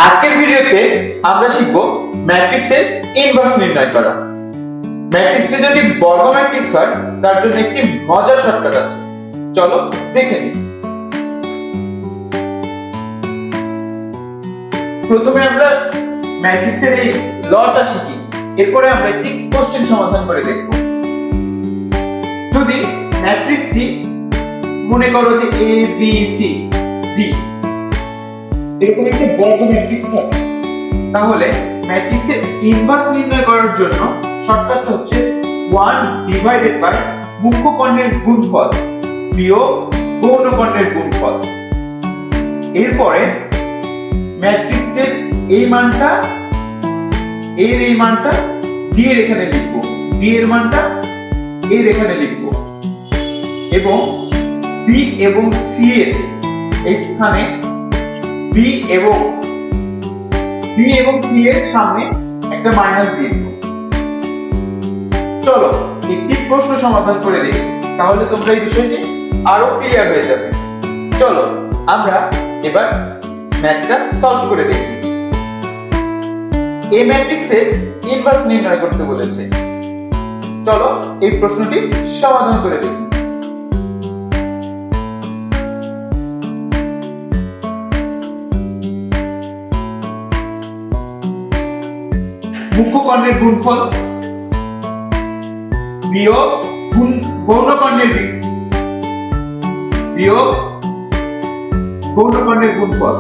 আজকের ভিডিওতে আমরা শিখব ম্যাট্রিক্সের ইনভার্স নির্ণয় করা। ম্যাট্রিক্সটি যদি বর্গ ম্যাট্রিক্স হয় তার জন্য একটি মজার শর্টকাট আছে, চলো দেখে নিই। প্রথমে আমরা ম্যাট্রিক্সের এই লটা শিখি, এরপরে আমরা একটি কোশ্চেন সমাধান করে দেখব। যদি ম্যাট্রিক্সটি মনে করো যে এ বি সি ডি এরকম একটি বর্গ ম্যাট্রিক্স থাকে, তাহলে ম্যাট্রিক্সের ইনভার্স নির্ণয় করার জন্য শর্টকাটটা হচ্ছে 1 ডিভাইডেড বাই মুখ্য কর্ণের গুণফল বিয়োগ গৌণ কর্ণের গুণফল। এরপরে ম্যাট্রিক্সের এই মানটা এর এই মানটা ডি এর এখানে লিখব, ডি এর মানটা এর এখানে লিখব এবং বি এবং সি এর এই স্থানে বি এবং সি এর সামনে একটা মাইনাস দিয়ে দেব। চলো একটি প্রশ্ন সমাধান করে দেখি, তাহলে তোমরা এই বিষয়টি আরো ক্লিয়ার হয়ে যাবে। চলো আমরা এবার ম্যাথটা সলভ করে দেখি। এই ম্যাট্রিক্সের ইনভার্স নির্ণয় করতে বলেছে, চলো এই প্রশ্নটি সমাধান করে দেখি। মুখ্য কর্ণের গুণফল বিয়োগ গৌণ কর্ণের বিয়োগ গৌণ কর্ণের গুণফল।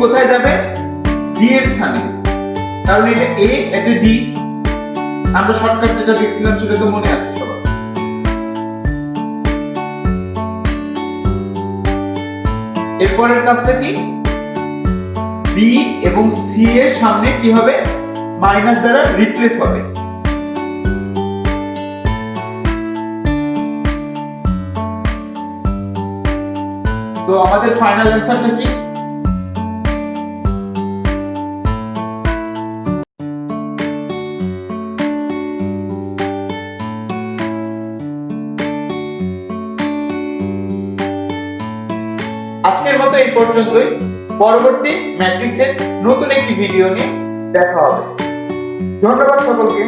কোথায় যাবে? ডি এর স্থানে, কারণ এটা এ এটা ডি। আমরা শর্টকাট যেটা দেখছিলাম সেটা তো মনে আছে সবার। এরপরের কাজটা কি? বি এবং সি এর সামনে কি হবে? মাইনাস দ্বারা রিপ্লেস হবে। তো আমাদের ফাইনাল অ্যানসারটা কি? আজকের মতো এই পর্যন্তই। পরবর্তী ম্যাট্রিক্সের নতুন একটি ভিডিও নিয়ে দেখা হবে। ধন্যবাদ সকলকে।